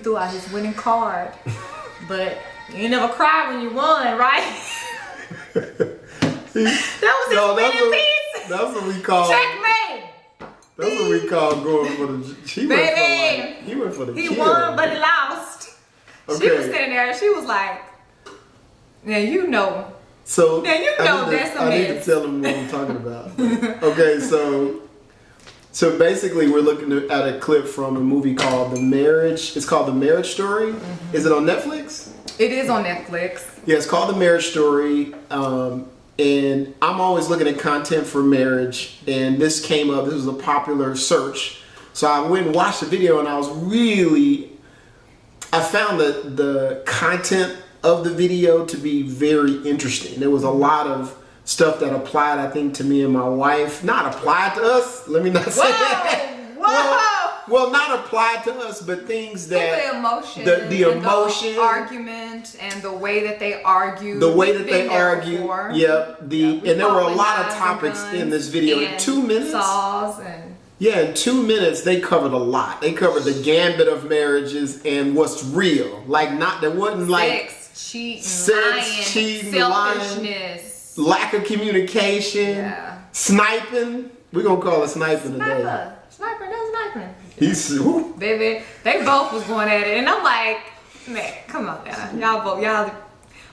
threw out his winning card. But you never cried when you won, right? That was his winning piece. That's what we call checkmate. That's what we call going for the. He went for the. He kill. won, but he lost. Okay. She was sitting there and she was like, "Now you know." So now you know that's a I need mess. to tell him what I'm talking about. Okay, so basically we're looking at a clip from a movie called The Marriage. It's called The Marriage Story. Mm-hmm. Is it on Netflix? It is on Netflix. Yeah, it's called The Marriage Story. And I'm always looking at content for marriage, and this came up. This was a popular search, so I went and watched the video, and I found the content of the video to be very interesting. There was a lot of stuff that applied, I think, to me and my wife. Not applied to us. Let me not say that. Well, not applied to us, but things that the emotion, the emotion, the argument, and the way that they argue. The way that they argue. Yep. And there were a lot of topics in this video. In 2 minutes. Saws and. Yeah, in 2 minutes they covered a lot. They covered the gambit of marriages and what's real. Like there wasn't like sex, cheating, selfishness, lying, lack of communication, sniping. We're gonna call it sniping today. Sniper, no sniping. Baby, they both was going at it, and I'm like, man, come on now, y'all.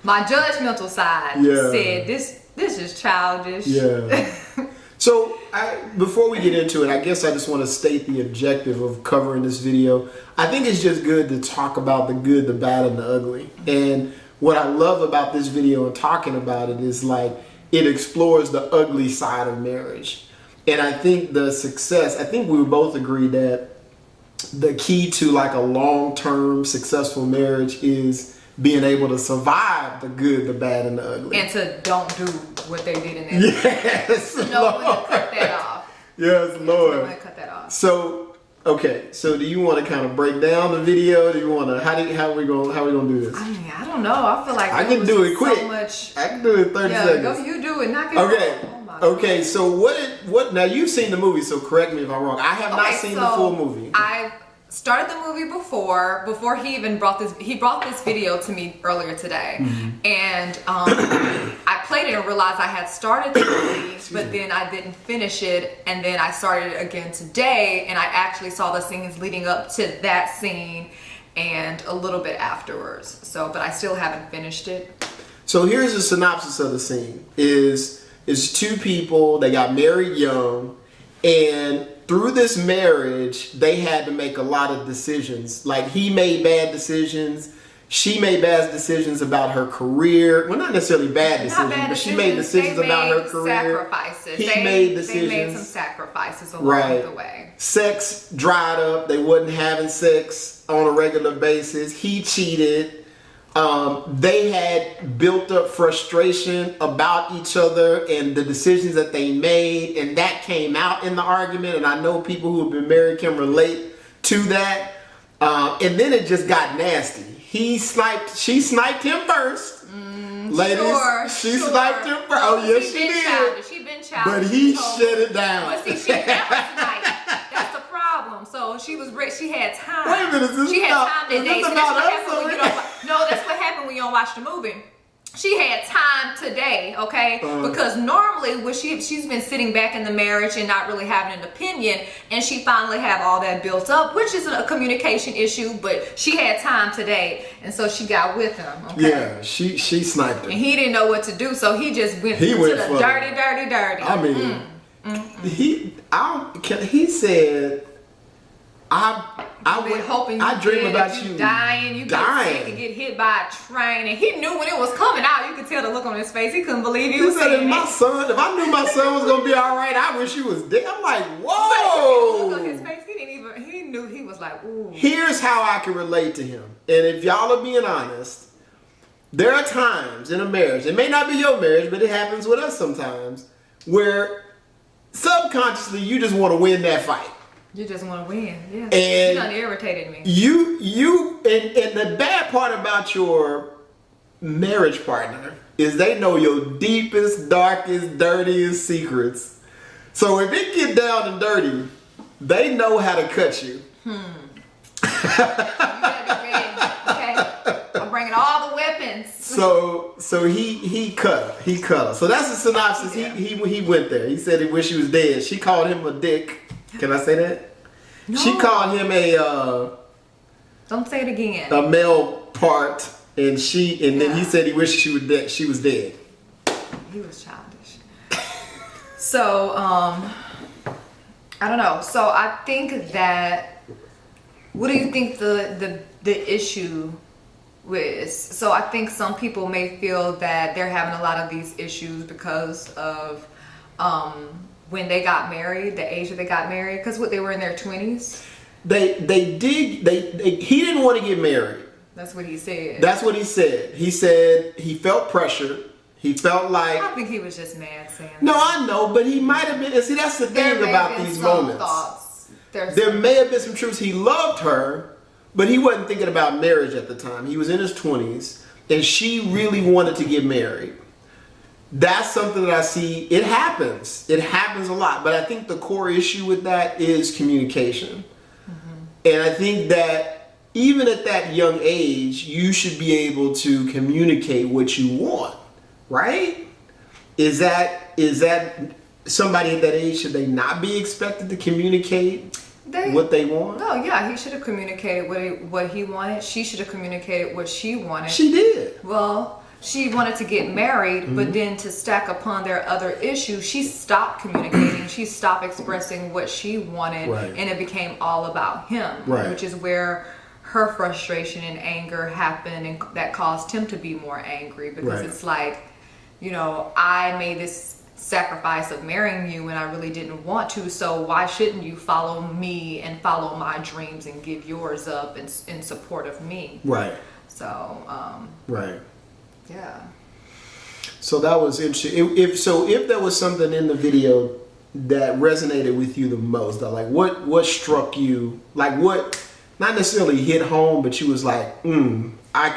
My judgmental side said this is childish. Yeah. So before we get into it, I guess I just want to state the objective of covering this video. I think it's just good to talk about the good, the bad, and the ugly. And what I love about this video and talking about it is like it explores the ugly side of marriage. And I think I think we would both agree that the key to like a long-term successful marriage is being able to survive the good, the bad, and the ugly. And to don't do what they did in that. Yes, to know when to cut that off. Yes, Lord. To know when to cut that off. So, okay. So, do you want to kind of break down the video? Do you want to? How are we gonna do this? I mean, I don't know. I feel like I can do it quick. So much. I can do it in 30 seconds. Go. You do it. Knock it. Okay. Oh okay. So what? Now you've seen the movie, so correct me if I'm wrong. I have not seen the full movie. I started the movie before he even brought this. He brought this video to me earlier today, and I played it and realized I had started the movie, but then I didn't finish it, and then I started it again today, and I actually saw the scenes leading up to that scene and a little bit afterwards. So, but I still haven't finished it. So here's a synopsis of the scene: is two people, they got married young, and through this marriage, they had to make a lot of decisions. Like he made bad decisions. She made bad decisions about her career. Well, not necessarily bad decisions, but she made decisions about her career. Sacrifices. He made decisions. They made some sacrifices along the way. Sex dried up. They wasn't having sex on a regular basis. He cheated. They had built up frustration about each other and the decisions that they made, and that came out in the argument. And I know people who have been married can relate to that. And then it just got nasty. She sniped him first. Ladies, she sniped him first. Oh, yes, she did. She been childish. But he shut it down. But see, she never sniped. That's the problem. So she was rich. She had time. Wait a minute. She had time that day. So that's what happened when you don't watch. No, that's what happened when you don't watch the movie. She had time today, okay? Because normally when she's been sitting back in the marriage and not really having an opinion, and she finally have all that built up, which is a communication issue, but she had time today, and so she got with him, okay? Yeah, she sniped him. And he didn't know what to do, so he just went to the dirty. I mean, he said, I dream about you dying. You get sick and get hit by a train, and he knew when it was coming out. You could tell the look on his face. He couldn't believe he was said, saying if I knew my son was gonna be all right, I wish he was dead. I'm like, whoa. Look on his face. He knew. He was like, ooh. Here's how I can relate to him, and if y'all are being honest, there are times in a marriage. It may not be your marriage, but it happens with us sometimes, where subconsciously you just want to win that fight. You just want to win, yeah. And you done irritated me. And the bad part about your marriage partner is they know your deepest, darkest, dirtiest secrets. So if it get down and dirty, they know how to cut you. You gotta be So he cut her. So that's the synopsis. Yeah. He went there. He said he wished he was dead. She called him a dick. Can I say that? No. She called him Don't say it again. a male part, and then he said he wished she was dead. He was childish. So, I don't know. So I think that, what do you think the issue is? So I think some people may feel that they're having a lot of these issues because of when they got married, the age that they got married, because they were in their 20s. He didn't want to get married. That's what he said. That's what he said. He said he felt pressure. He felt like... I think he was just mad saying No, that. I know, but he might have been... And see, that's the thing about these moments. There may have been some truths. He loved her, but he wasn't thinking about marriage at the time. He was in his 20s, and she really wanted to get married. That's something that I see. It happens. It happens a lot. But I think the core issue with that is communication. And I think that even at that young age, you should be able to communicate what you want, right? Is that somebody at that age, should they not be expected to communicate what they want? No, yeah, he should have communicated what he wanted. She should have communicated what she wanted. She did. Well, she wanted to get married, but then to stack upon their other issues, she stopped communicating. She stopped expressing what she wanted, and it became all about him, which is where her frustration and anger happened, and that caused him to be more angry, because it's like, you know, I made this sacrifice of marrying you when I really didn't want to, so why shouldn't you follow me and follow my dreams and give yours up in support of me? Right. So, yeah. So that was interesting. If there was something in the video that resonated with you the most, like what struck you, like what not necessarily hit home, but you was like, I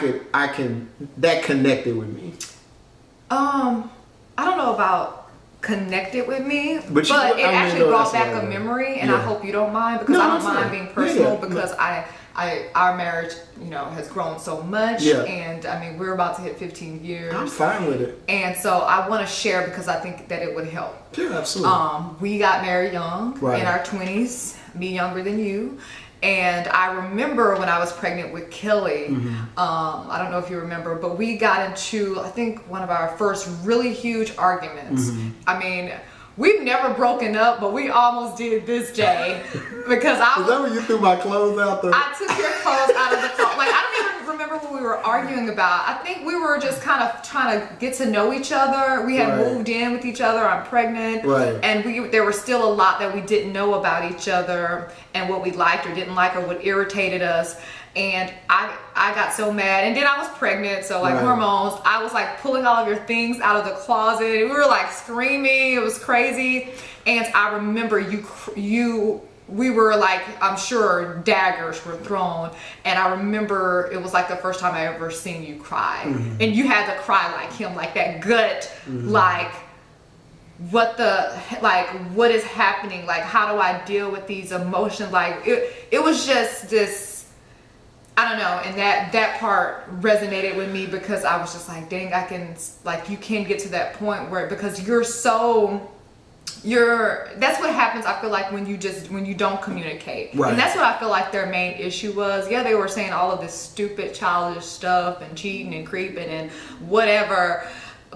can that connected with me. I don't know about connected with me, but it I actually brought back a memory, and I hope you don't mind, because I don't mind being personal, because our marriage, you know, has grown so much, and I mean, we're about to hit 15 years. I'm fine with it. And so I want to share, because I think that it would help. Yeah, absolutely. We got married young, in our 20s, me younger than you. And I remember when I was pregnant with Kelly, I don't know if you remember, but we got into, I think, one of our first really huge arguments. I mean, we've never broken up, but we almost did this day, because Is that when you threw my clothes out there? I took your clothes out of the closet. Like, I don't even remember what we were arguing about. I think we were just kind of trying to get to know each other. We had moved in with each other. I'm pregnant. And there was still a lot that we didn't know about each other, and what we liked or didn't like, or what irritated us. And I got so mad, and then I was pregnant, so like hormones, I was like pulling all of your things out of the closet. We were like screaming. It was crazy. And I remember we were like, I'm sure daggers were thrown, and I remember it was like the first time I ever seen you cry, and you had to cry like him, like that gut, like what is happening, like how do I deal with these emotions, like it was just this, I don't know, and that part resonated with me, because I was just like, dang, you can get to that point where, because that's what happens, I feel like, when you don't communicate. And that's what I feel like their main issue was. Yeah, they were saying all of this stupid childish stuff and cheating and creeping and whatever,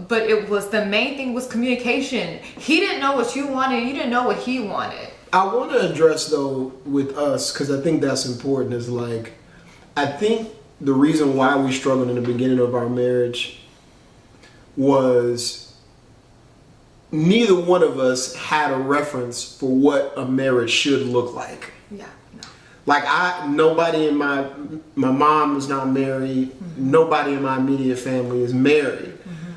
but the main thing was communication. He didn't know what you wanted, you didn't know what he wanted. I want to address, though, with us, because I think that's important, is like, I think the reason why we struggled in the beginning of our marriage was neither one of us had a reference for what a marriage should look like. Yeah, no. Like nobody in my mom was not married. Nobody in my immediate family is married.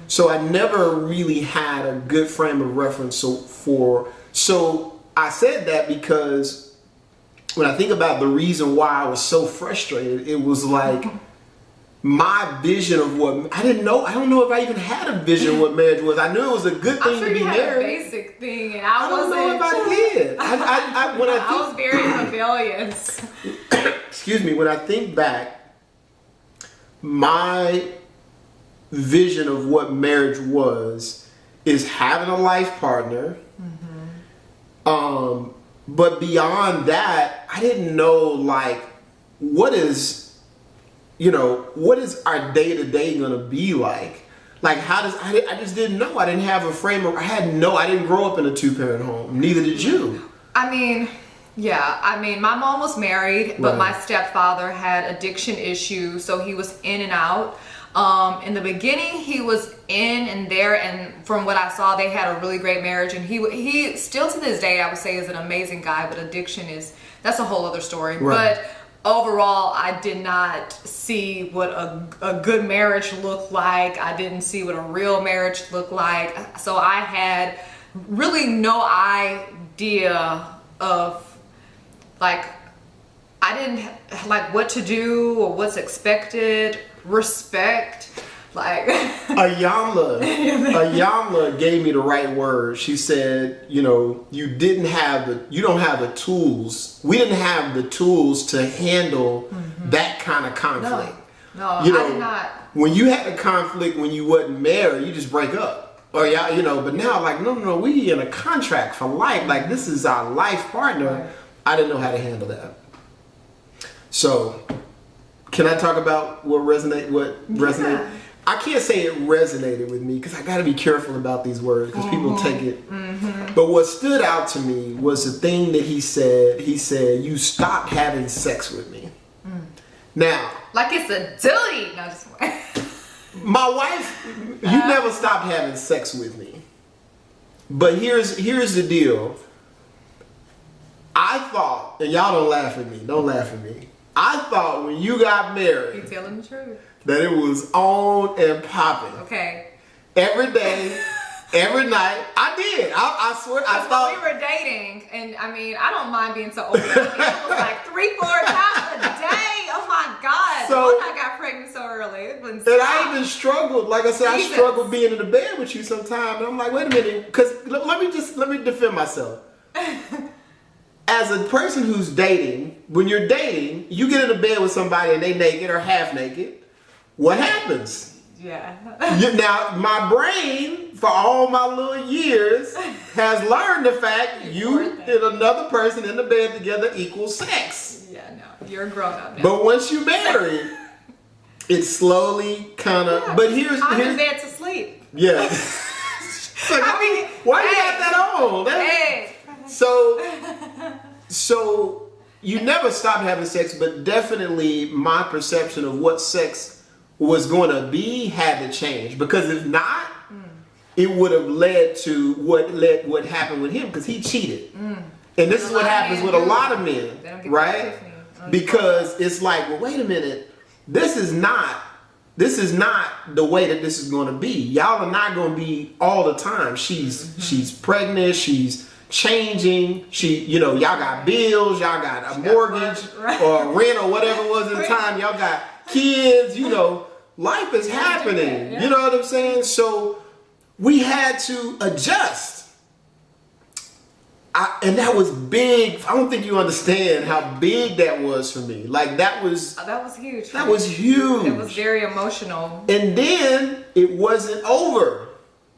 So I never really had a good frame of reference. So I said that because when I think about the reason why I was so frustrated, it was like my vision of what I don't know if I even had a vision of what marriage was. I knew it was a good thing to be married. A basic thing, and I don't know if I did. I was very rebellious. Excuse me. When I think back, my vision of what marriage was is having a life partner. But beyond that, I didn't know, like, what is our day-to-day going to be like? Like, I just didn't know. I didn't have a frame of, I didn't grow up in a two-parent home. Neither did you. I mean, my mom was married, but Right. my stepfather had addiction issues, so he was in and out. In the beginning, he was in and there, and from what I saw, they had a really great marriage, and he still to this day, I would say, is an amazing guy, but addiction that's a whole other story. Right. But overall, I did not see what a good marriage looked like. I didn't see what a real marriage looked like. So I had really no idea of, like, I didn't like what to do or what's expected. Respect, like Ayamla gave me the right word. She said, you don't have the tools. We didn't have the tools to handle that kind of conflict. No, I did not. When you had a conflict when you wasn't married, you just break up. Or but now, like, no, we in a contract for life. Like, this is our life partner. Right. I didn't know how to handle that. So, can I talk about what resonated? Yeah. I can't say it resonated with me because I got to be careful about these words because people take it. But what stood out to me was the thing that he said. He said, "You stopped having sex with me." Now, Like it's a duty. No, just my wife, you never stopped having sex with me. But here's the deal. I thought, and y'all don't laugh at me. Don't laugh at me. I thought when you got married, you telling the truth. that it was on and popping. Okay. Every day, every night. I did. I swear. I thought we were dating, and I mean, I don't mind being so open. It was like 3-4 times a day. Oh my God. So- I got pregnant so early. It was And I even struggled. Like I said, Jesus. I struggled being in the bed with you sometimes. And I'm like, wait a minute, because let me defend myself. As a person who's dating, when you're dating, you get in the bed with somebody and they naked or half naked. What happens? Yeah. Now, my brain, for all my little years, has learned the fact you and another person in the bed together equals sex. Yeah, no. You're a grown up now. But once you marry, it slowly kind of. Yeah, But here's I'm in bed to sleep. yeah. It's like, I mean, why you hey, got that on? Hey. So you never stopped having sex, but definitely my perception of what sex was going to be had to change, because if not, it would have led to what happened with him, because he cheated. And this is what happens with a lot of men, right? Because it's like, well, wait a minute, this is not the way that this is going to be. Y'all are not going to be all the time. She's pregnant, she's changing, y'all got bills, y'all got a mortgage or rent or whatever it was at the time, y'all got kids, life is happening. You know what I'm saying? So we had to adjust. And that was big. I don't think you understand how big that was for me. Like, that was huge. That was huge. It was very emotional. And then it wasn't over,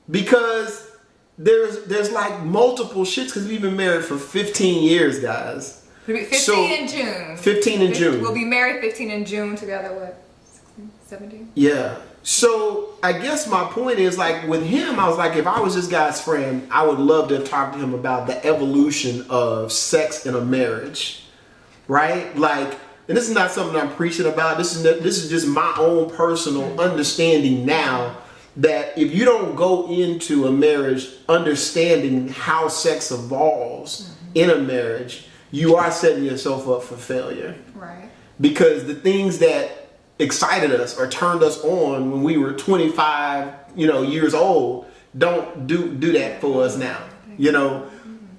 because there's like multiple shits, because we've been married for 15 years, guys. 15 in June. 15 in June. We'll be married 15 in June together, what, 16, 17? Yeah. So I guess my point is, like, with him, I was like, if I was this guy's friend, I would love to talk to him about the evolution of sex in a marriage, right? Like, and this is not something I'm preaching about. This is just my own personal understanding now, that if you don't go into a marriage understanding how sex evolves in a marriage, you are setting yourself up for failure. Right. Because the things that excited us or turned us on when we were 25, years old, don't do that for us now.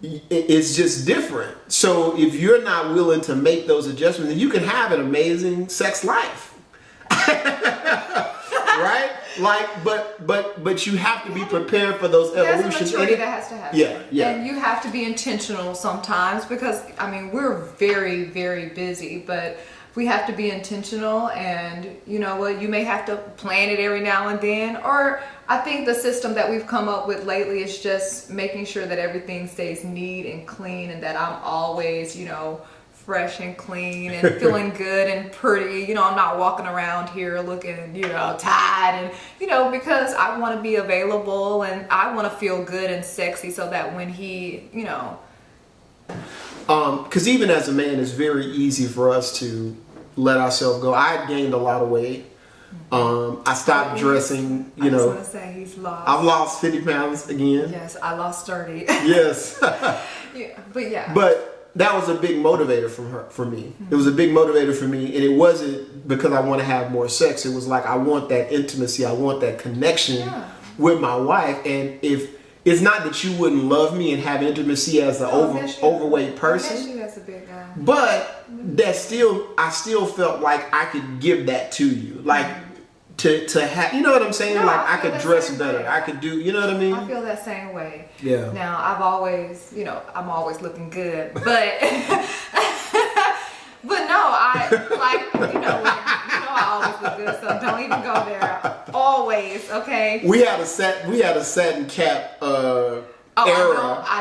It's just different. So if you're not willing to make those adjustments, then you can have an amazing sex life. Right? Like, but you have to be prepared for those evolutions. There's a maturity that has to happen. Yeah. And you have to be intentional sometimes, because, we're very, very busy, but we have to be intentional, and you know what, you may have to plan it every now and then. Or I think the system that we've come up with lately is just making sure that everything stays neat and clean, and that I'm always, you know, fresh and clean and feeling good and pretty. You know, I'm not walking around here looking, you know, tired, and you know, because I want to be available and I want to feel good and sexy, so that when he, you know, because even as a man, it's very easy for us to let ourselves go. I had gained a lot of weight. I stopped dressing, you know. I just want to say he's lost. I've lost 50 pounds again. Yes, I lost 30. Yes. Yeah. But that was a big motivator for me. It was a big motivator for me, and it wasn't because I want to have more sex. It was like, I want that intimacy. I want that connection with my wife. And if it's not that you wouldn't love me and have intimacy as an overweight person, That's a big guy. but I still felt like I could give that to you, like to have, you know what I'm saying? No, like I I feel could that dress same better. way. I could do, you know what I mean? I feel that same way. Yeah. Now I've always, you know, I'm always looking good, but but no, I like, you know, I always look good, so don't even go there. Always, okay. We had a satin cap era.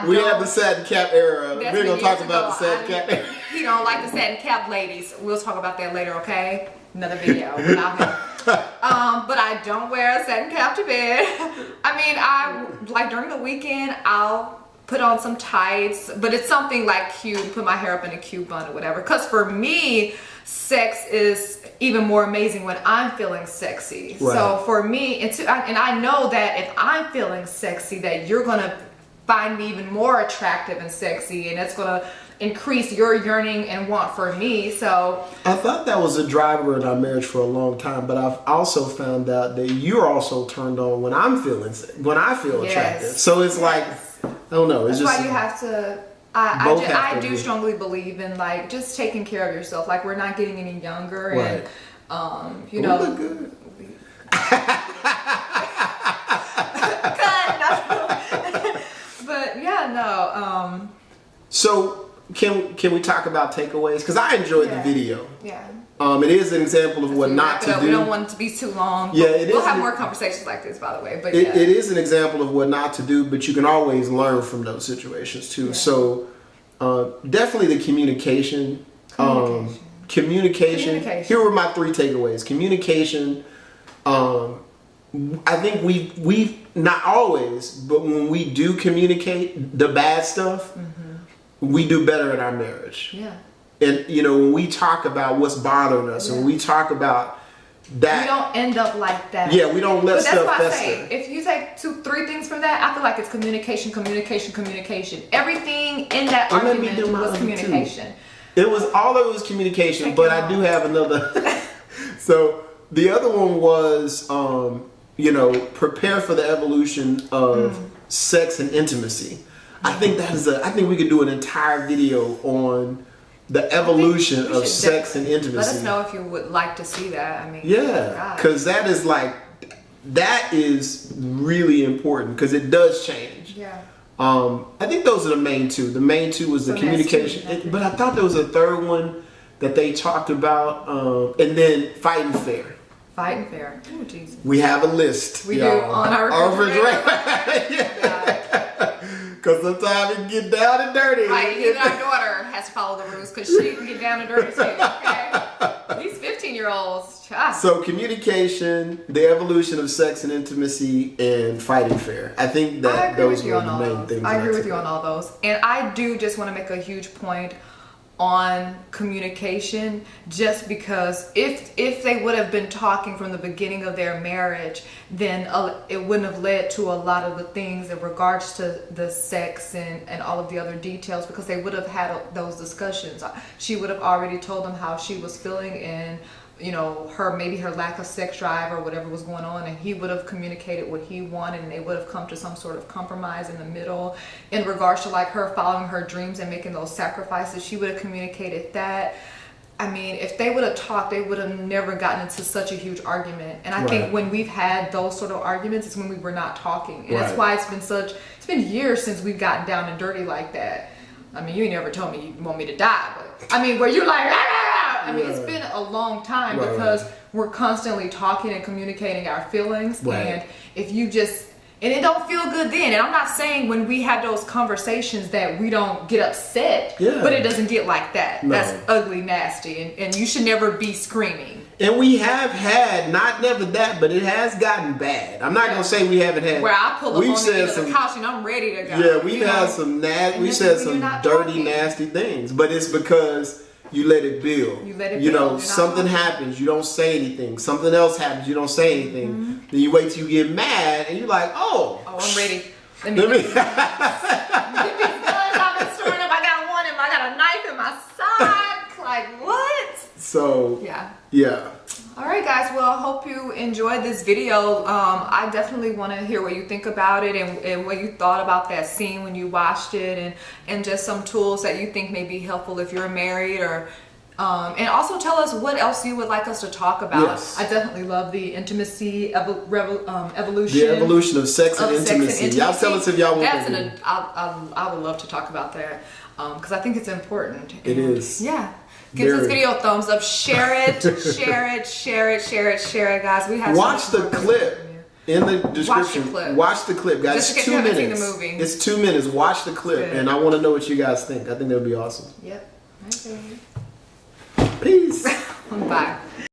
We had the satin cap era. That's We're been gonna talk years about the ago. satin cap era. He don't like the satin cap ladies. We'll talk about that later, okay? Another video without him. But I don't wear a satin cap to bed. I mean, I like during the weekend I'll put on some tights, but it's something like cute, put my hair up in a cute bun or whatever. Because for me, sex is even more amazing when I'm feeling sexy. Right. So for me, and I know that if I'm feeling sexy, that you're gonna find me even more attractive and sexy, and it's gonna increase your yearning and want for me. So I thought that was a driver in our marriage for a long time, but I've also found out that you're also turned on when I feel attractive. So it's like, I don't know. It's that's just why you have to. I do strongly believe in like just taking care of yourself. Like we're not getting any younger, right. And you We know. look good. But yeah, no. So can we talk about takeaways? Because I enjoyed the video. Yeah. It is an example of what not to do. We don't want it to be too long. Yeah, we'll have more conversations like this, by the way. But it is an example of what not to do, but you can always learn from those situations too. Yeah. So definitely the communication. Communication. Here were my 3 takeaways. Communication. I think we not always, but when we do communicate the bad stuff, we do better in our marriage. Yeah. And you know, when we talk about what's bothering us, and we talk about that, we don't end up like that. Yeah, we don't let stuff fester. That's why I say, if you take 2-3 things from that, I feel like it's communication. Everything in that argument was communication. It was all of it was communication, but I do have another. So the other one was, you know, prepare for the evolution of sex and intimacy. I think I think we could do an entire video on the evolution of sex and intimacy. Let us know if you would like to see that. I mean, yeah, because that is really important because it does change. Yeah. I think those are the main 2. The main 2 was the communication, but I thought there was a third one that they talked about, and then fighting fair. Fighting fair. Oh, Jesus. We have a list. We do on our refrigerator. Because sometimes it can get down and dirty. Right, even our daughter has to follow the rules because she can get down and dirty too, okay? These 15-year-olds. So communication, the evolution of sex and intimacy, and fighting fair. I think that those were the main things. I agree with you on all those. And I do just want to make a huge point on communication, just because if they would have been talking from the beginning of their marriage, then it wouldn't have led to a lot of the things in regards to the sex and all of the other details, because they would have had those discussions. She would have already told them how she was feeling and, you know, maybe her lack of sex drive or whatever was going on, and he would have communicated what he wanted, and they would have come to some sort of compromise in the middle in regards to like her following her dreams and making those sacrifices. She would have communicated that. I mean, if they would have talked, they would have never gotten into such a huge argument. And I think when we've had those sort of arguments, it's when we were not talking, and that's why it's been years since we've gotten down and dirty like that. I mean, you never told me you want me to die, but I mean, where you're like, I mean, it's been a long time because we're constantly talking and communicating our feelings. Right. And if you just, and it don't feel good then. And I'm not saying when we have those conversations that we don't get upset, but it doesn't get like that. No. That's ugly, nasty, and you should never be screaming. And we have had, not never that, but it has gotten bad. I'm not gonna say we haven't had. Where I pull up on the end of the couch and I'm ready to go. Yeah, we've had some we said some dirty, nasty things, but it's because you let it build. You let it You build. know, something happens, you don't say anything. Something else happens, you don't say anything. Then you wait till you get mad, and you're like, oh, I'm ready. Let me get these guns I've been storing up. I got a knife in my sock. Like, what? So yeah. All right, guys. Well, I hope you enjoyed this video. I definitely want to hear what you think about it and what you thought about that scene when you watched it, and just some tools that you think may be helpful if you're married, or and also tell us what else you would like us to talk about. Yes. I definitely love the intimacy evolution. The evolution of sex and intimacy. Y'all tell us if y'all want to. I would love to talk about that because I think it's important. It is. Yeah. Give this video a thumbs up. Share it, guys. We have watch the clip in the description. Watch the clip, guys. Just in case it's 2 you haven't minutes. seen the movie. It's 2 minutes. Watch the clip, and I want to know what you guys think. I think that would be awesome. Yep. Okay. Peace. Bye.